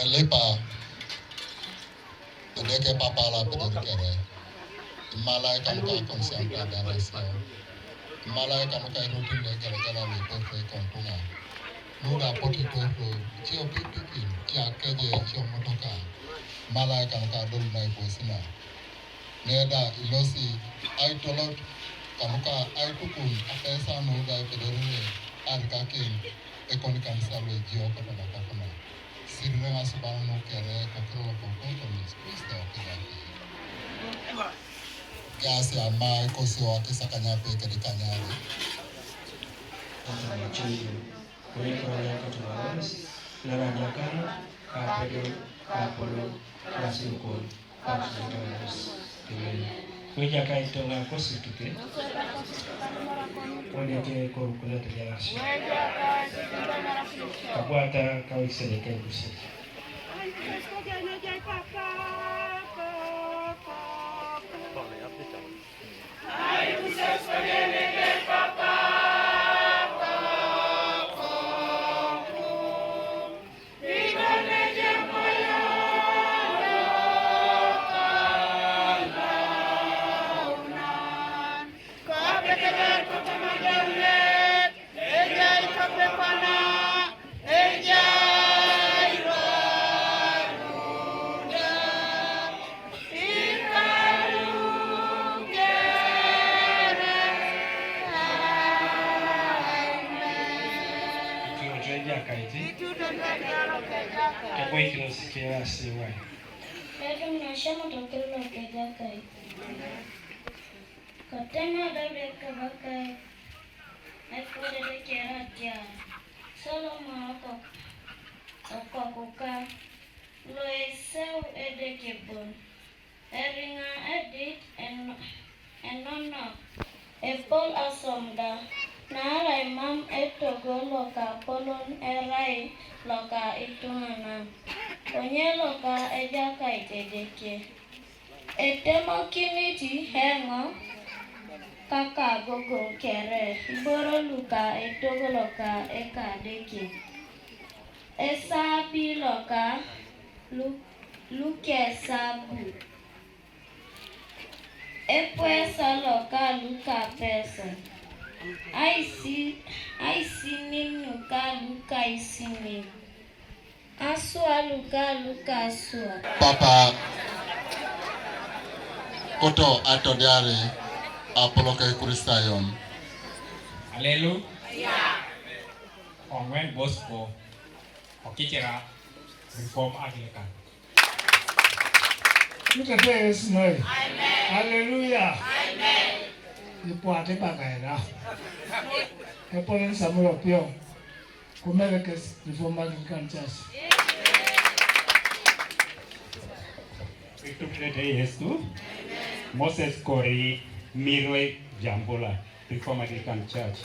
Lepa, the papa la pedicare, Malay Kamka consenta d'Alessio, Malay Kamka routine de Galagala Lipo Contuna, Nuda Potito, Chio Pipi, Kia Kaje, Chomotoka, Malay Kamka Dulna Posina, Neda Ilosi, I told Kamka, I took Apesa Nuda Pedere, Arkakin, Econican Salve, Giocatana Capona. Sirve subano kere kokro kokro mispuesta okidaki. Kasi ama koso akisakanya peke dikanyari. Machuyo, kuliko ya katuwaros, larajakana, kapedo, kapolo, kasukul, kapsukaros. Kuja kaito nga kosutuke. Kondeke korukula tejarasi. Kabuata kawiseleke busi. Katena dabre kabaka ekode de keratia Solomon okokuka loeseu edekebon eringa edit enono epol asomda nara imam etogo loka polon erai loka itungana onye loka ejaka itedeke etemokiniti hengo kaka gogo kere iboro luka etogoloka eka deki esa piloka luke sabu epwesa loka luka pesa aisi nuka luka isini asua luka asua Papa Koto atodiare apoloke Christayon. Hallelujah. Onwen Bosco Okichera Reform Anglican. Look at this, no. Amen. Hallelujah. Amen. Ipo ate bagaira. Epo en Samuel Pio. Kumelekes Reform Anglican Church. We took the day yesterday. Moses Kori Miroi Jambola Reform Anglican Church.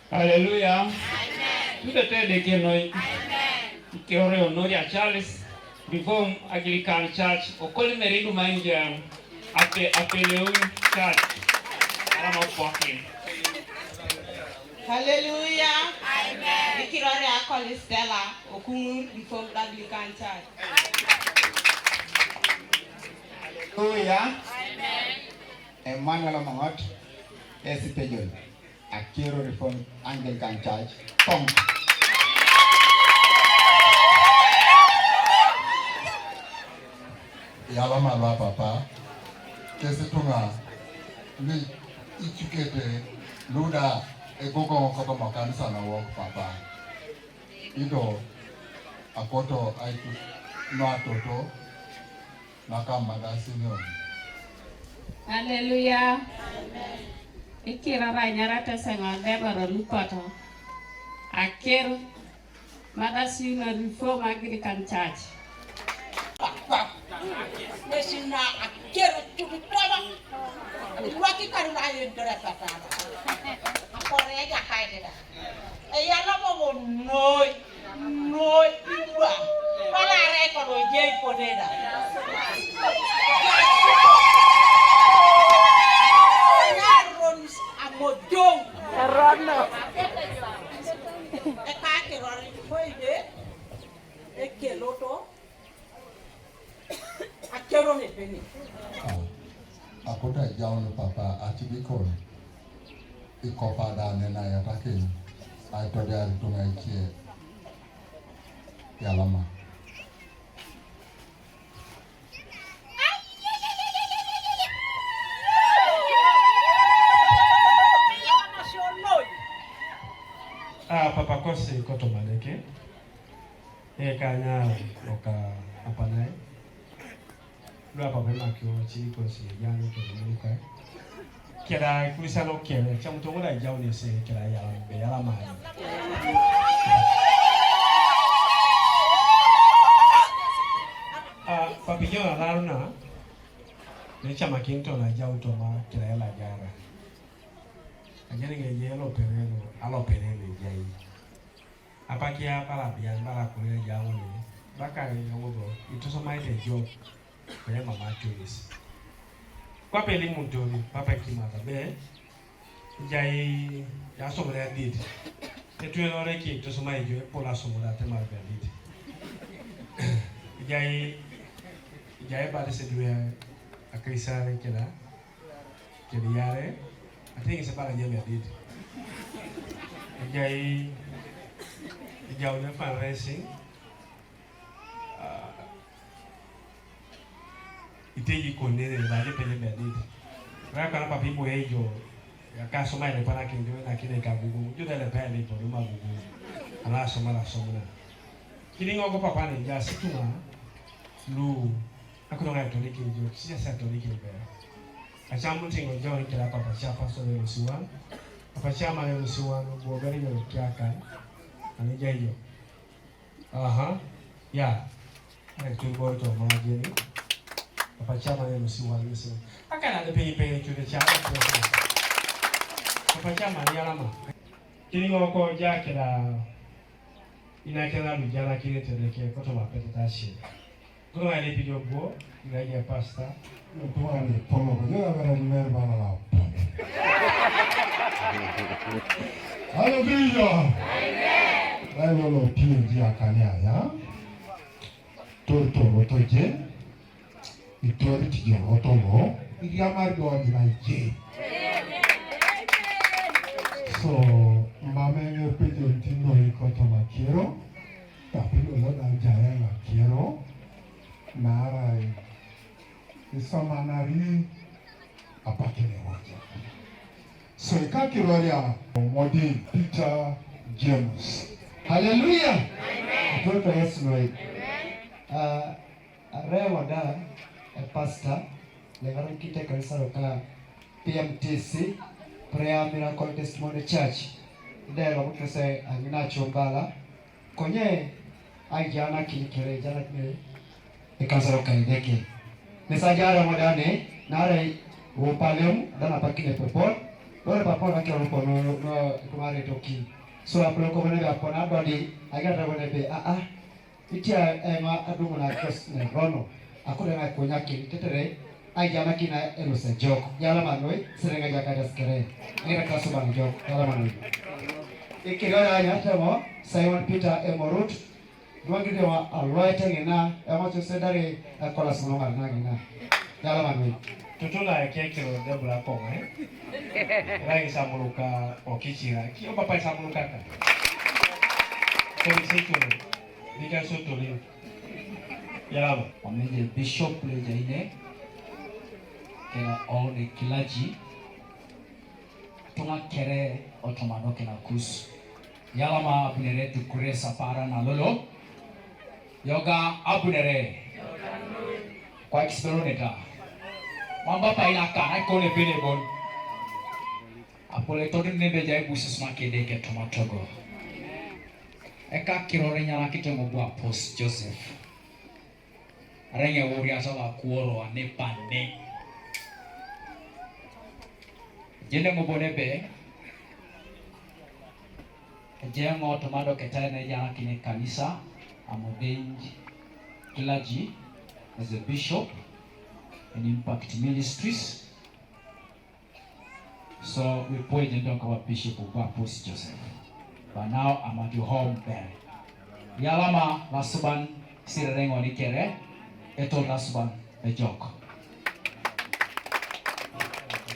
Hallelujah. Amen. Tudo de que noi. Que ore Honoria Charles Reform Anglican Church. O kole meridu mainja apeleun church. Arama pokin. Hallelujah. Amen. Ikirore akoli Stella Okungu Reform Anglican Church. Hallelujah. Amen. Emmanuel Mangot, Esipejol, Akero Reform Anglican Church, Pong. Yala malwa papa, kesi tunga, li ichukete, luda, egogo koko makanisa na wok papa. Ido, akoto aitu, no atoto, nakama da senior. Hallelujah. Amen. Ikira ranyarata senga Deborah Lupato. Akero. Madasina Reform Anglican Church. Nesina Akero to be clever. Lucky Karuna Drapata. Aporega Haida. A Yalamo no, but I reckon with Jay Poneda. Runs a modong. A runner. A packet or a keloto. Akero ne beni. Akota jaunu papa atibiko. Ikopa da nena ya take. I told her to make Yalama. Papa kosi koto maleke. Kanya oka apanai. Lua papa makio chini kosi yani kemuka. Kira kulisano kere chamutongo la jauni se kira yalama. Papillon alaruna. Ne chama kinto la jauto ma kira la gara. Agene nge yelo perelo alo perelo jai. Apakia para bian para kuya jauni. Baka ngogo itu sama ite job. Kaya mama tulis. Kwa peli mutoni papa kimata be. Jai ya somra dit. Etu ore ki to sama ijo pola somra te mal dit. Jai pada seduya akrisare kela. Keliare I think it's about a year did. Jai fundraising. Iteji konene baje pele did. Raka papi boejo. Ya soma ile para kinjo na kile kagugu. Juda le pele to luma gugu. Ala soma la soma. Kilingo ko papa ne ja situma. Lu akono to likinjo. Sisa to likinjo. Achamu tingo join kila papa chapa so le suwan. Papa chama le suwan bo gari yo kiakan. Ani jayo. Aha. Ya. Ai tu go to ma jeni. Papa chama le suwan le suwan. Akana de pe tu de chama. Papa chama ni alama. Kilingo ko ja kila ina kila lujala kile teleke ko to ma petatashi. Kuna ile video bo ila ya pasta. Tuale pomo ko yo avere il merda la. Hallelujah. Amen. Dai lo più di akania ya. Torto toje. Itori tije otomo. Igama do di na je. So, mama yo pedo tino ikoto makiro. Tapi lo da jaya makiro. Nara Isamanari apakene waja. So ikakiroria modi Peter James. Hallelujah. Amen. Mtoto Yesu noi. Rewa da pastor lengaro kite kanisa roka PMTC Prayer Miracle Testimony Church. Ndero mukese angina chombala. Konye ajana kilikere jana kile ikansa roka ideke. Mesajara modane nare wopalem dana pakine popol dole papol akero no kumare toki so aplo ko bene apona body agata bone be itia ema adumo na kes ne rono akole na konyaki tetere ai jama kina elose jok yala manoi serenga jakada skere ngira kasuba jok yala manoi ikirora nyata mo Simon Peter Emorut Dwangide wa alwaite ngina amacho sedare akola sunonga ngina yala manoi tutula kekero debla ponga rai samuluka okichira kio papa samuluka ka situ diga sotoli yala wamenye bishop le jaine kena all kilaji tuma kere otomano kena kus yala ma abunere tukure sapara na lolo yoga abunere kwa kisperoneta mamba pa ina kana kone bene bon Apole torin nebe jai busus makede ke tomatogo. Eka kirore nyala kitengo bua post Joseph. Renge wuri asala kuoro ane pane. Jene ngobone be. Jengo tomado ketane jana kine kanisa. I'm ordained clergy as a bishop in Impact Ministries. So we pray and talk about Bishop of Post Joseph. But now I'm at your home there. Yalama lasuban sireng onikere etol lasuban bejok.